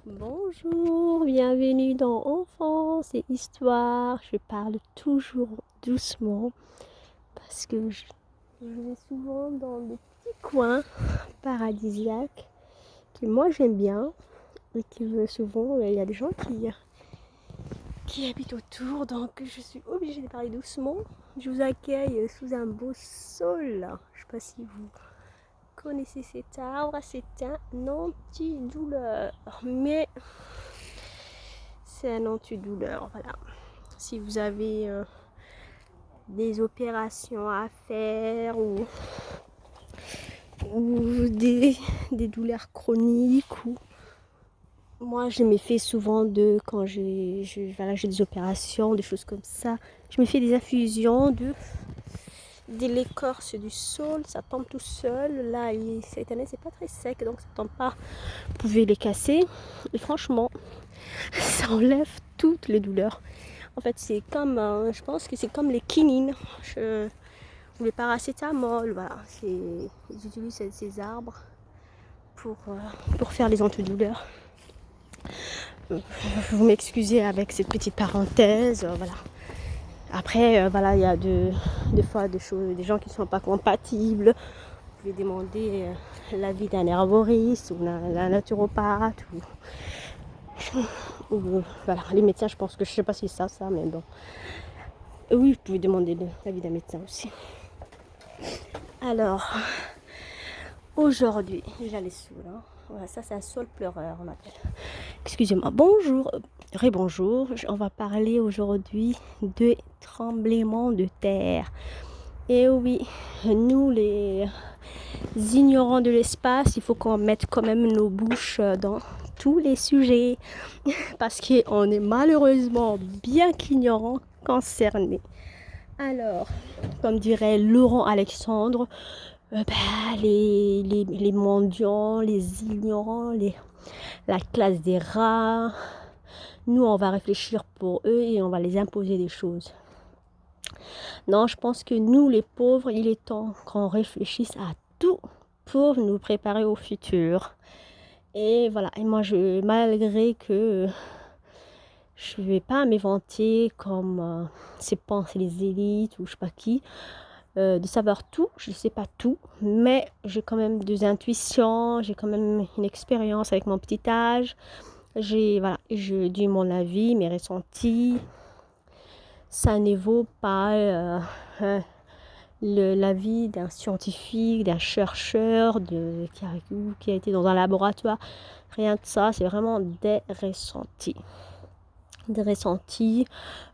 Bonjour, bienvenue dans Enfance et Histoire. Je parle toujours doucement parce que je vais souvent dans des petits coins paradisiaques que moi j'aime bien et que souvent il y a des gens qui habitent autour, donc je suis obligée de parler doucement. Je vous accueille sous un beau sol. Je ne sais pas si vous connaissez cet arbre, c'est un antidouleur, mais c'est un antidouleur, voilà. Si vous avez des opérations à faire ou des douleurs chroniques, ou moi je me fais souvent quand voilà, j'ai des opérations, des choses comme ça, je me fais des infusions de l'écorce du sol, ça tombe tout seul. Là, cette année, c'est pas très sec, donc ça tombe pas. Vous pouvez les casser. Et franchement, ça enlève toutes les douleurs. En fait, c'est comme, je pense que c'est comme les quinines ou les paracétamol. Voilà, ils utilisent ces arbres pour faire les antidouleurs. Vous m'excusez avec cette petite parenthèse. Voilà. Après, voilà, il y a des fois des gens qui ne sont pas compatibles. Vous pouvez demander l'avis d'un herboriste ou d'un naturopathe ou voilà, les médecins, je pense que je sais pas si c'est ça, mais bon. Oui, vous pouvez demander l'avis d'un médecin aussi. Alors, aujourd'hui, j'allais saoul. Hein. Voilà, ça c'est un saule pleureur, on appelle. Excusez-moi. Bonjour, rebonjour. On va parler aujourd'hui de tremblements de terre. Et oui, nous les ignorants de l'espace, il faut qu'on mette quand même nos bouches dans tous les sujets parce qu'on est malheureusement bien qu'ignorants concernés. Alors, comme dirait Laurent Alexandre, les mendiants, les ignorants, la classe des rats, nous on va réfléchir pour eux et on va les imposer des choses. Non, je pense que nous les pauvres, il est temps qu'on réfléchisse à tout pour nous préparer au futur. Et voilà, et moi malgré que je ne vais pas m'éventer comme pensent les élites ou je sais pas qui, de savoir tout, je ne sais pas tout, mais j'ai quand même des intuitions, j'ai quand même une expérience avec mon petit âge. Je dis mon avis, mes ressentis. Ça ne vaut pas l'avis d'un scientifique, d'un chercheur qui a été dans un laboratoire. Rien de ça, c'est vraiment des ressentis.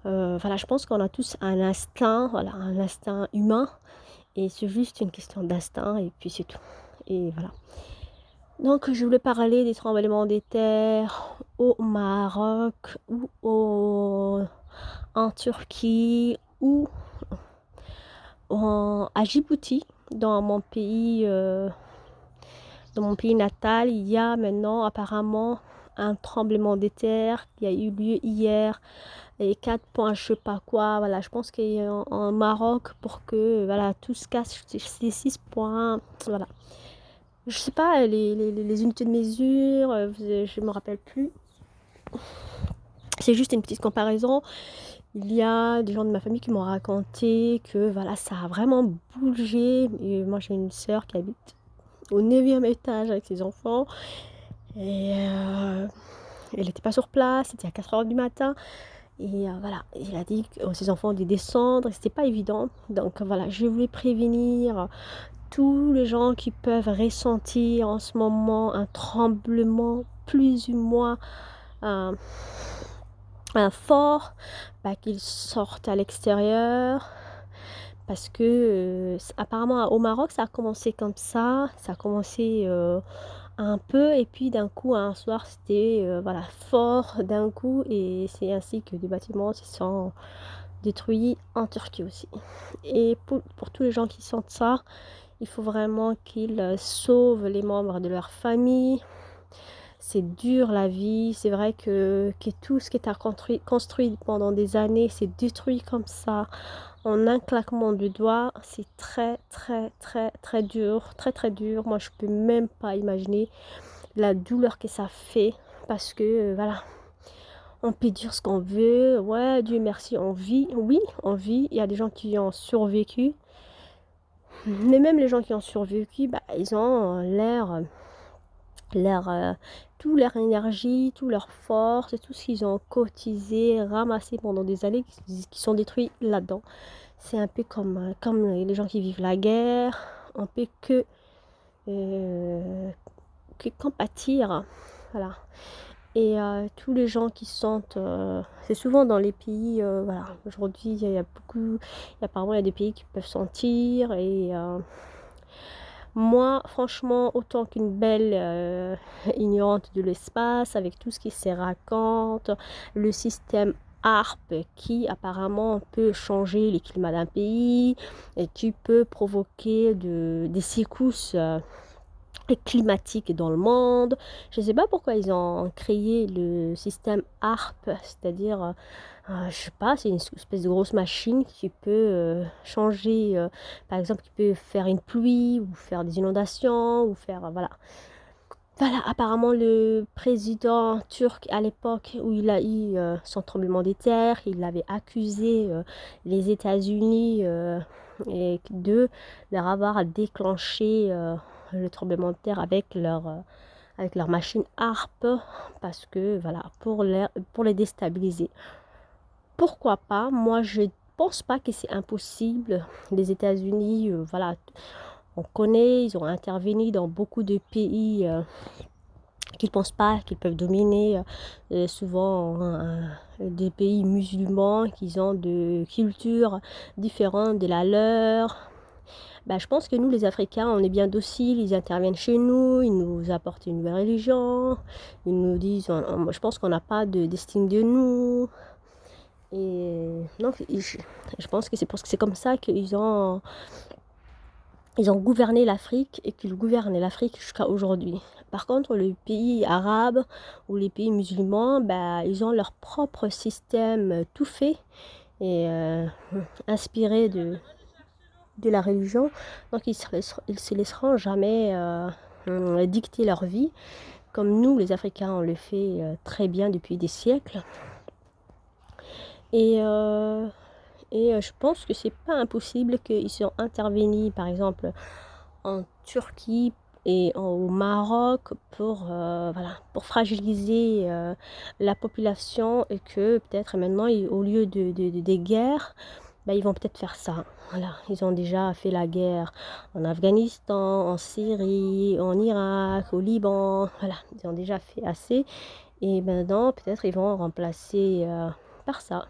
Voilà, je pense qu'on a tous un instinct, voilà, un instinct humain. Et c'est juste une question d'instinct et puis c'est tout. Et voilà. Donc je voulais parler des tremblements de terre au Maroc ou en Turquie ou à Djibouti, dans mon pays natal. Il y a maintenant apparemment un tremblement de terre qui a eu lieu hier et 4 points je sais pas quoi. Voilà, je pense qu'en Maroc pour que voilà tout se casse, c'est 6 points. Voilà. Je sais pas les unités de mesure, je me rappelle plus. C'est juste une petite comparaison. Il y a des gens de ma famille qui m'ont raconté que voilà, ça a vraiment bougé. Et moi, j'ai une sœur qui habite au 9e étage avec ses enfants. Et elle n'était pas sur place, c'était à 4h du matin. Et voilà, il a dit que ses enfants ont dû descendre. Et c'était pas évident. Donc voilà, je voulais prévenir tous les gens qui peuvent ressentir en ce moment un tremblement plus ou moins fort, qu'ils sortent à l'extérieur parce que apparemment au Maroc ça a commencé comme ça a commencé un peu et puis d'un coup un soir c'était voilà fort d'un coup et c'est ainsi que des bâtiments se sont détruits en Turquie aussi. Et pour tous les gens qui sentent ça, il faut vraiment qu'ils sauvent les membres de leur famille. C'est dur la vie, c'est vrai que tout ce qui est construit pendant des années, c'est détruit comme ça, en un claquement de doigts. C'est très très très très dur, très très dur. Moi je peux même pas imaginer la douleur que ça fait. parce que voilà, on peut dire ce qu'on veut, ouais, Dieu merci, on vit, oui, on vit, il y a des gens qui ont survécu, mais même les gens qui ont survécu, bah, ils ont leur, toute leur énergie, toute leur force, tout ce qu'ils ont cotisé, ramassé pendant des années, qui sont détruits là-dedans. C'est un peu comme les gens qui vivent la guerre, on peut qu'en pâtir, voilà. Et tous les gens qui sentent, c'est souvent dans les pays, voilà, aujourd'hui il y a beaucoup, apparemment il y a des pays qui peuvent sentir, et moi franchement, autant qu'une belle ignorante de l'espace, avec tout ce qui se raconte, le système HARP qui apparemment peut changer le climat d'un pays et qui peut provoquer des secousses climatique dans le monde. Je ne sais pas pourquoi ils ont créé le système HARP, c'est-à-dire, je sais pas, c'est une espèce de grosse machine qui peut changer, par exemple, qui peut faire une pluie ou faire des inondations ou faire, voilà. Voilà, apparemment le président turc à l'époque où il a eu son tremblement de terre, il avait accusé les États-Unis et de leur avoir déclenché le tremblement de terre avec leur machine HARP, parce que voilà, pour les déstabiliser. Pourquoi pas? Moi, je pense pas que c'est impossible. Les États-Unis, voilà, on connaît, ils ont intervenu dans beaucoup de pays qu'ils ne pensent pas qu'ils peuvent dominer, souvent des pays musulmans qui ont de cultures différentes de la leur. Ben, je pense que nous, les Africains, on est bien dociles, ils interviennent chez nous, ils nous apportent une nouvelle religion, ils nous disent, je pense qu'on n'a pas d'estime de nous. Et non, je pense que c'est parce que c'est comme ça qu'ils ont gouverné l'Afrique et qu'ils gouvernent l'Afrique jusqu'à aujourd'hui. Par contre, les pays arabes ou les pays musulmans, bah, ils ont leur propre système tout fait et inspiré de la religion. Donc, ils se laisseront jamais dicter leur vie, comme nous, les Africains, on le fait très bien depuis des siècles. Et je pense que c'est pas impossible qu'ils soient intervenus, par exemple, en Turquie et au Maroc voilà, pour fragiliser la population, et que peut-être maintenant, au lieu des guerres, bah, ils vont peut-être faire ça. Voilà, ils ont déjà fait la guerre en Afghanistan, en Syrie, en Irak, au Liban. Voilà, ils ont déjà fait assez. Et maintenant, peut-être ils vont remplacer par ça.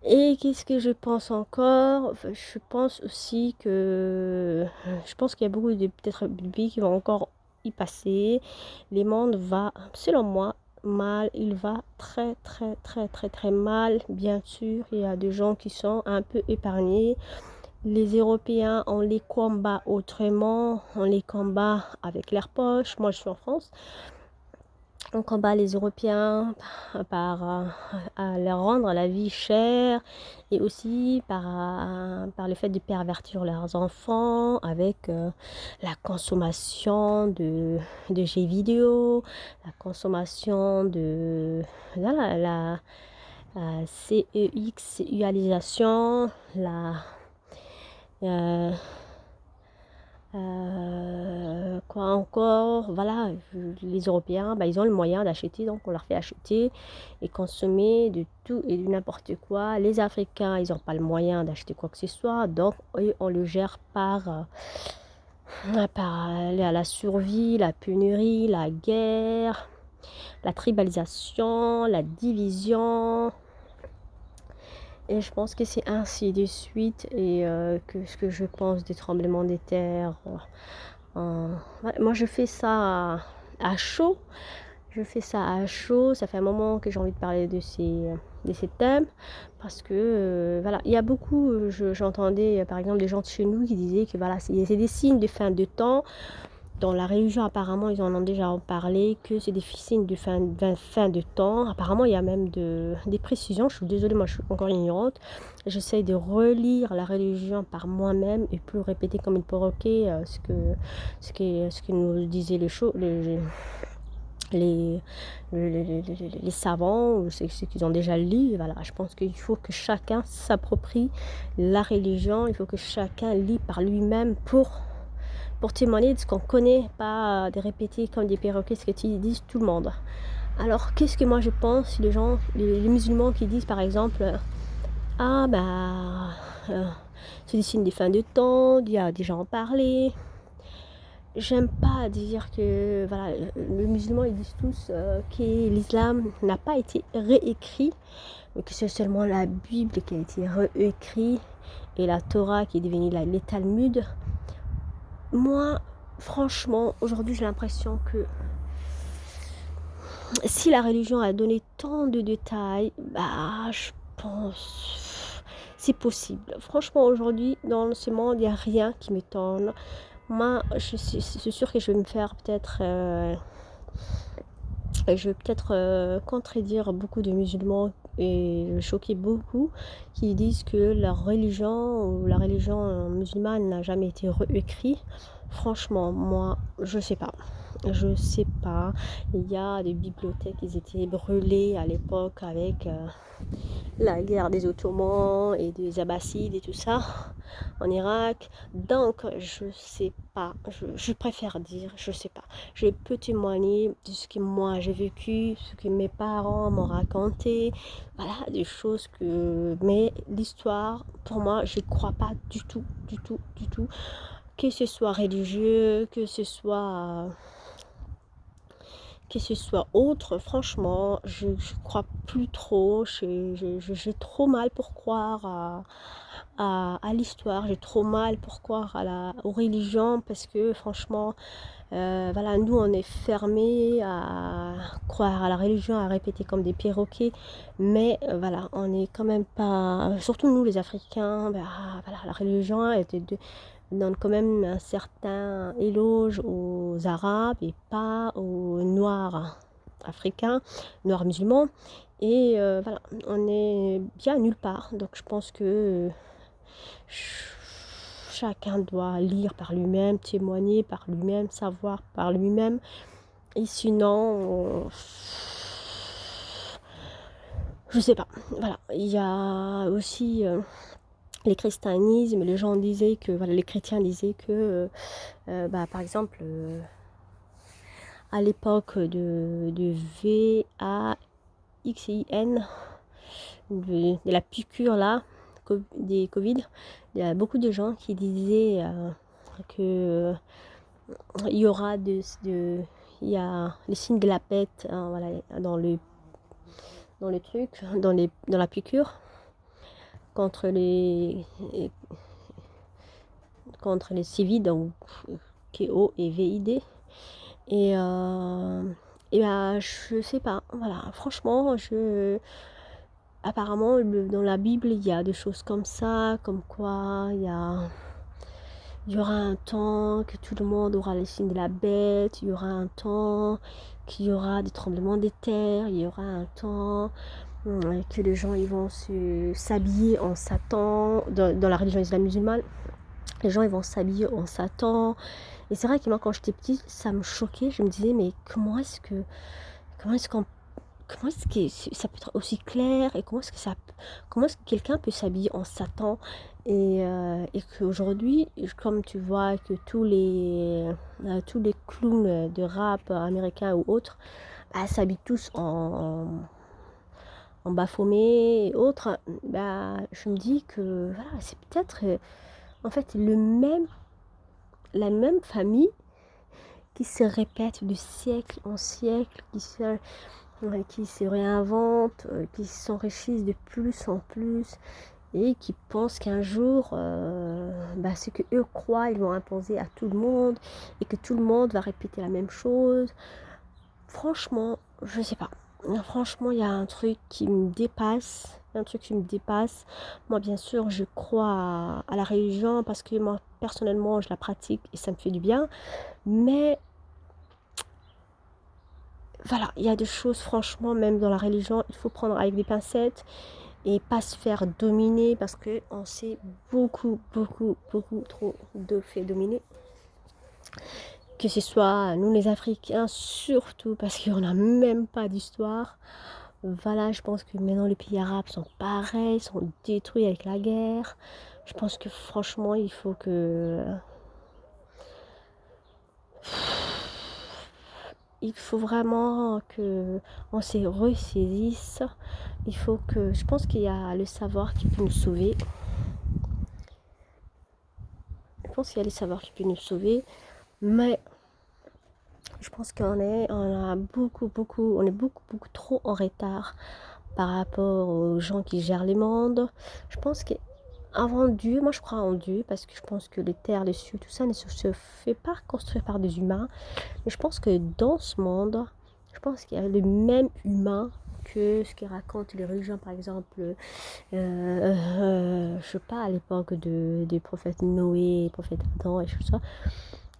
Et qu'est-ce que je pense encore? Je pense aussi que je pense qu'il y a beaucoup de peut-être de pays qui vont encore y passer. Le monde va, selon moi, mal. Il va très très très très très mal. Bien sûr, il y a des gens qui sont un peu épargnés. Les Européens, on les combat autrement. On les combat avec leurs poches. Moi, je suis en France. On combat les Européens par à leur rendre la vie chère, et aussi par le fait de pervertir leurs enfants avec la consommation de jeux vidéo, la consommation de la CEX-ualisation, euh, quoi encore? Voilà, les Européens, bah, ils ont le moyen d'acheter, donc on leur fait acheter et consommer de tout et de n'importe quoi. Les Africains, ils n'ont pas le moyen d'acheter quoi que ce soit, donc on le gère par la survie, la pénurie, la guerre, la tribalisation, la division. Et je pense que c'est ainsi de suite, et que ce que je pense des tremblements de terre. Ouais, moi, je fais ça à chaud. Je fais ça à chaud. Ça fait un moment que j'ai envie de parler de ces thèmes. Parce que, voilà, il y a beaucoup, j'entendais par exemple des gens de chez nous qui disaient que voilà, c'est des signes de fin de temps. Dans la religion, apparemment, ils en ont déjà parlé, que c'est des signes de fin de temps. Apparemment, il y a même des précisions. Je suis désolée, moi, je suis encore ignorante. J'essaye de relire la religion par moi-même et plus répéter comme une perroquet ce que nous disaient les, les savants ou ceux qui ont déjà lu. Voilà, je pense qu'il faut que chacun s'approprie la religion, il faut que chacun lit par lui-même pour témoigner de ce qu'on connaît, pas de répéter comme des perroquets ce que disent tout le monde. Alors, qu'est-ce que moi je pense, les gens, les musulmans qui disent par exemple, ah bah, c'est des signes des fins de temps, il y a déjà en parler. J'aime pas dire que voilà, les musulmans ils disent tous que l'islam n'a pas été réécrit, mais que c'est seulement la Bible qui a été réécrite et la Torah qui est devenue les Talmuds. Moi, franchement, aujourd'hui j'ai l'impression que si la religion a donné tant de détails, bah je pense c'est possible. Franchement, aujourd'hui, dans ce monde, il n'y a rien qui m'étonne. Moi, c'est sûr que je vais me faire peut-être... je vais peut-être contredire beaucoup de musulmans et choquer beaucoup qui disent que la religion ou la religion musulmane n'a jamais été réécrite. Franchement, moi, je sais pas. Je sais pas. Il y a des bibliothèques qui étaient brûlées à l'époque avec la guerre des Ottomans et des Abbassides et tout ça en Irak. Donc, je sais pas. Je préfère dire, je sais pas. Je peux témoigner de ce que moi j'ai vécu, ce que mes parents m'ont raconté. Voilà, des choses que... Mais l'histoire, pour moi, je ne crois pas du tout, du tout, du tout. Que ce soit religieux, que ce soit autre, franchement, je crois plus trop. J'ai trop mal pour croire à l'histoire, j'ai trop mal pour croire aux religions parce que franchement, voilà, nous on est fermés à croire à la religion, à répéter comme des perroquets, mais voilà, on n'est quand même pas, surtout nous les Africains, bah, voilà, la religion donne quand même un certain éloge aux Arabes et pas aux Noirs africains, Noirs musulmans. Et voilà, on est bien nulle part. Donc je pense que chacun doit lire par lui-même, témoigner par lui-même, savoir par lui-même. Et sinon, je sais pas. Voilà, il y a aussi les christianismes, les gens disaient que, voilà, les chrétiens disaient que, bah, par exemple, à l'époque de VAXIN, de la piqûre là, des Covid, il y a beaucoup de gens qui disaient que il y aura il y a les signes de la peste hein, voilà, dans le truc, dans la piqûre contre les CIVID, donc KO et VID. Et bah, je sais pas, voilà, franchement, apparemment, dans la Bible, il y a des choses comme ça, comme quoi il y aura un temps que tout le monde aura les signes de la bête, il y aura un temps qu'il y aura des tremblements de terre, il y aura un temps que les gens ils vont s'habiller en Satan, dans la religion islamique musulmane, les gens ils vont s'habiller en Satan. Et c'est vrai que moi quand j'étais petite, ça me choquait, je me disais mais comment est-ce que ça peut être aussi clair et comment est-ce que quelqu'un peut s'habiller en Satan et qu'aujourd'hui, comme tu vois que tous les clowns de rap américains ou autres bah, s'habillent tous en Baphomet et autres, bah, je me dis que voilà, c'est peut-être en fait la même famille qui se répète de siècle en siècle, qui se réinventent, qui s'enrichissent de plus en plus et qui pensent qu'un jour, bah, ce que eux croient, ils vont imposer à tout le monde et que tout le monde va répéter la même chose. Franchement, je sais pas. Franchement, il y a un truc qui me dépasse. Moi, bien sûr, je crois à la religion parce que moi, personnellement, je la pratique et ça me fait du bien. Mais voilà, il y a des choses, franchement, même dans la religion, il faut prendre avec des pincettes et pas se faire dominer parce qu'on s'est beaucoup trop de fait dominer. que ce soit nous les Africains, surtout parce qu'on n'a même pas d'histoire. Voilà, je pense que maintenant les pays arabes sont pareils, sont détruits avec la guerre. Je pense que franchement, il faut vraiment que on se ressaisisse. Il faut que, je pense qu'il y a le savoir qui peut nous sauver. Je pense qu'il y a le savoir qui peut nous sauver, mais je pense on est beaucoup trop en retard par rapport aux gens qui gèrent le monde. Je pense qu'avant Dieu, moi je crois en Dieu parce que je pense que les terres, les cieux, tout ça ne se fait pas construire par des humains. Mais je pense que dans ce monde, je pense qu'il y a le même humain que ce qui racontent les religions, par exemple, je sais pas, à l'époque des prophètes Noé, prophètes Adam et tout ça.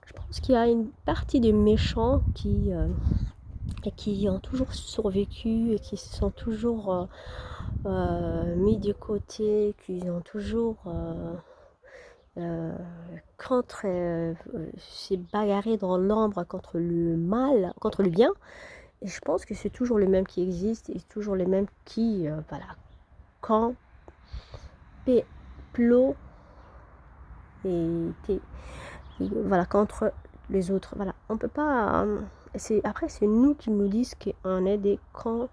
Je pense qu'il y a une partie des méchants qui ont toujours survécu et qui se sont toujours mis de côté, qui ont toujours contre s'est bagarré dans l'ombre contre le mal, contre le bien. Et je pense que c'est toujours le même qui existe et toujours les mêmes qui, voilà, quand plot et voilà, contre les autres. Voilà, on peut pas. Après, c'est nous qui nous disent qu'on est des camps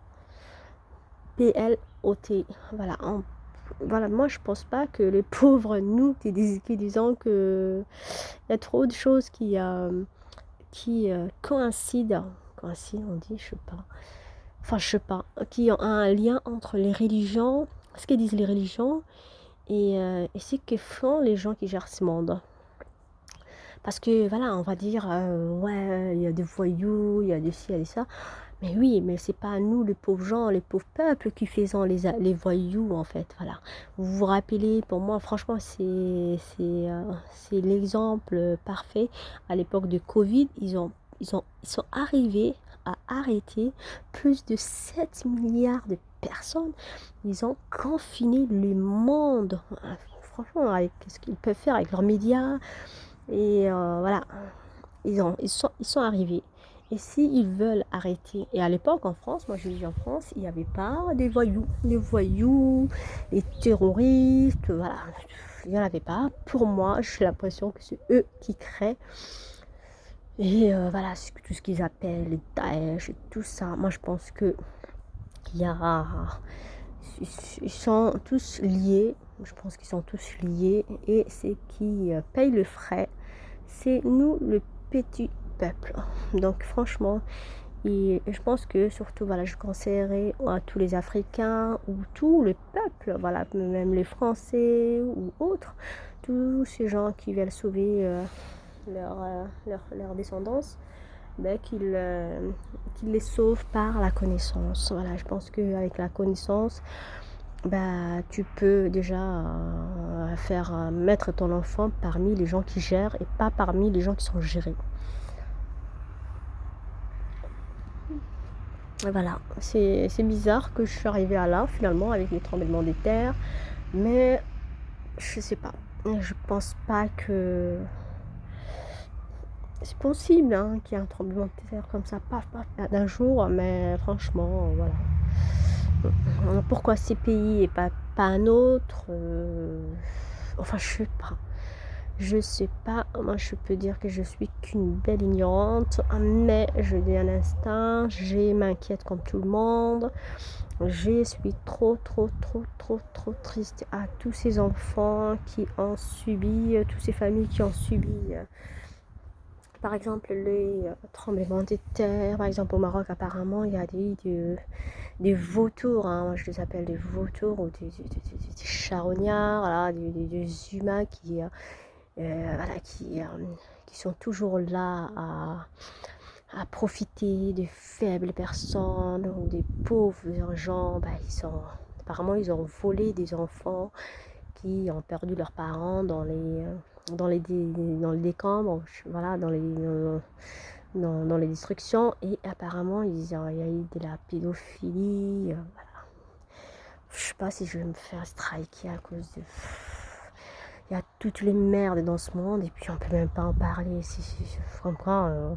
PLOT. Voilà, voilà, moi je pense pas que les pauvres nous qui disons que il y a trop de choses qui coïncident, on dit, je sais pas. Enfin, je sais pas, qui ont un lien entre les religions, ce que disent les religions et ce que font les gens qui gèrent ce monde. Parce que voilà, on va dire, ouais, il y a des voyous, il y a des ci, il y a des ça. Mais oui, mais c'est pas nous, les pauvres gens, les pauvres peuples qui faisons les voyous, en fait. Voilà. Vous vous rappelez, pour moi, franchement, c'est l'exemple parfait. À l'époque de Covid, ils sont arrivés à arrêter plus de 7 milliards de personnes. Ils ont confiné le monde. Franchement, avec ce qu'ils peuvent faire avec leurs médias. Et voilà, ils sont arrivés. Et s'ils veulent arrêter, et à l'époque en France, moi je vis en France, il n'y avait pas des voyous. Les voyous, les terroristes, voilà, il n'y en avait pas. Pour moi, j'ai l'impression que c'est eux qui créent. Et voilà, tout ce qu'ils appellent les Daesh et tout ça. Moi je pense que il y a, ils sont tous liés. Je pense qu'ils sont tous liés. Et c'est qui paye le frais, c'est nous le petit peuple. Donc franchement, et je pense que surtout, voilà, je conseillerais à tous les Africains ou tout le peuple, voilà, même les Français ou autres, tous ces gens qui veulent sauver leur descendance, ben, qu'ils les sauvent par la connaissance. Voilà, je pense qu'avec la connaissance, bah, tu peux déjà mettre ton enfant parmi les gens qui gèrent et pas parmi les gens qui sont gérés. Voilà, c'est bizarre que je suis arrivée à là finalement avec les tremblements de terre, mais je sais pas, je pense pas que c'est possible hein, qu'il y ait un tremblement de terre comme ça, paf, paf, d'un jour, mais franchement, voilà. Pourquoi ces pays et pas un autre enfin, je sais pas. Je sais pas, moi je peux dire que je suis qu'une belle ignorante, mais je dis un instant, je m'inquiète comme tout le monde. Je suis trop triste à tous ces enfants qui ont subi, toutes ces familles qui ont subi, par exemple, les tremblements de terre. Par exemple, au Maroc, apparemment, il y a des vautours, hein, moi je les appelle des vautours ou des charognards, voilà, des humains voilà, qui sont toujours là à profiter des faibles personnes ou des pauvres gens. Bah, apparemment, ils ont volé des enfants qui ont perdu leurs parents dans les décombres, voilà, dans les destructions. Et apparemment, il y a eu de la pédophilie. Voilà. Je sais pas si je vais me faire striker à cause de il y a toutes les merdes dans ce monde et puis on peut même pas en parler. Si je comprends.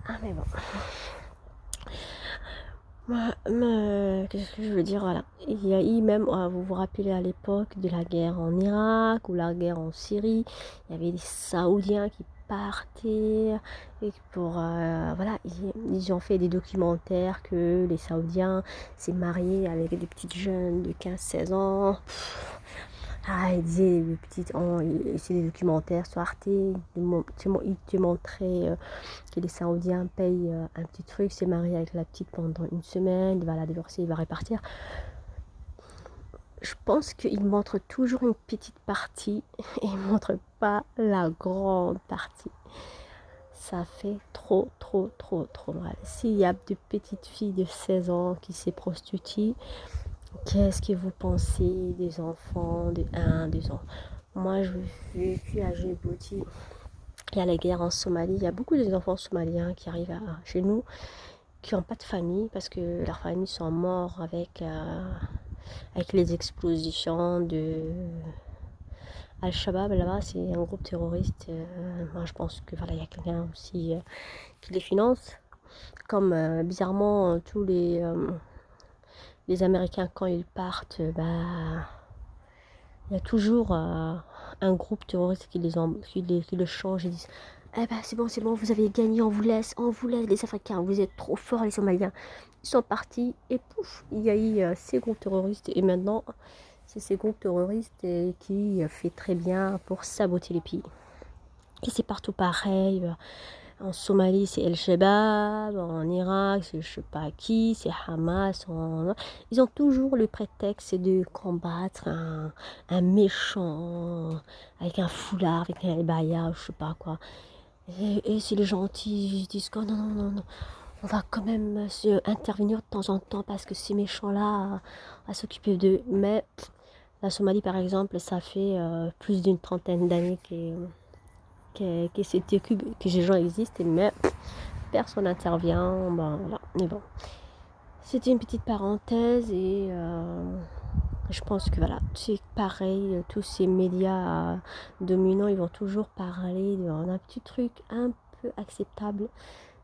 Ah mais bon. Qu'est-ce que je veux dire, voilà. Il y a eu même, vous vous rappelez à l'époque de la guerre en Irak ou la guerre en Syrie, il y avait des Saoudiens qui partaient et pour, voilà, ils ont fait des documentaires que les Saoudiens s'est mariés avec des petites jeunes de 15-16 ans. Ah, ils disaient, c'est des documentaires sur Arte, ils te montraient que les Saoudiens payent un petit truc, s'est marié avec la petite pendant une semaine, il va la divorcer, il va répartir. Je pense qu'ils montrent toujours une petite partie et ils ne montrent pas la grande partie. Ça fait trop mal. S'il y a de petites filles de 16 ans qui se prostituent, qu'est-ce que vous pensez des enfants de 1, 2 ans? Moi, je vécu à Djibouti. Il y a la guerre en Somalie. Il y a beaucoup d'enfants somaliens qui arrivent chez nous, qui n'ont pas de famille parce que leurs familles sont morts avec les explosions de Al-Shabaab. Là-bas, c'est un groupe terroriste. Moi, je pense que voilà, il y a quelqu'un aussi qui les finance. Comme bizarrement, tous les Américains, quand ils partent, il y a toujours un groupe terroriste qui le change et disent eh ben c'est bon, vous avez gagné, on vous laisse les Africains, vous êtes trop forts les Somaliens. Ils sont partis et pouf, il y a eu ces groupes terroristes et maintenant c'est ces groupes terroristes qui fait très bien pour saboter les pays. Et c'est partout pareil. En Somalie, c'est El-Shabaab, en Irak, c'est je sais pas qui, c'est Hamas. Ils ont toujours le prétexte de combattre un méchant avec un foulard, avec un ebaya, je sais pas quoi. Et c'est les gentils, ils disent que non, on va quand même intervenir de temps en temps parce que ces méchants-là à s'occuper d'eux. Mais la Somalie, par exemple, ça fait plus d'une trentaine d'années que ces gens existent, mais personne n'intervient. Ben, voilà. Mais bon, c'était une petite parenthèse et je pense que voilà, c'est pareil, tous ces médias dominants, ils vont toujours parler d'un petit truc un peu acceptable,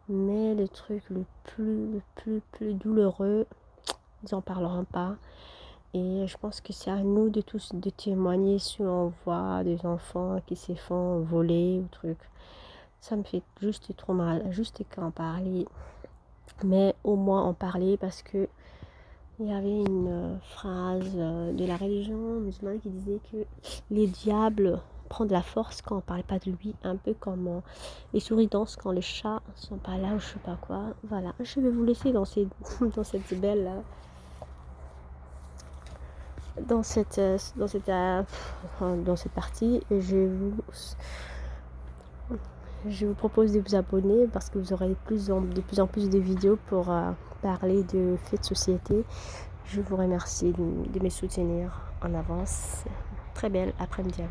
mais le truc le plus douloureux, ils en parleront pas. Et je pense que c'est à nous de tous de témoigner si on voit des enfants qui se font voler ou truc. Ça me fait juste trop mal, juste qu'en parler. Mais au moins en parler parce que il y avait une phrase de la religion musulmane qui disait que les diables prennent de la force quand on parle pas de lui, un peu comme les souris dansent quand les chats sont pas là ou je sais pas quoi. Voilà, je vais vous laisser dans cette belle dans cette partie et je vous propose de vous abonner parce que vous aurez de plus en plus de vidéos pour parler de faits de société. Je vous remercie de me soutenir en avance. Très belle après-midi.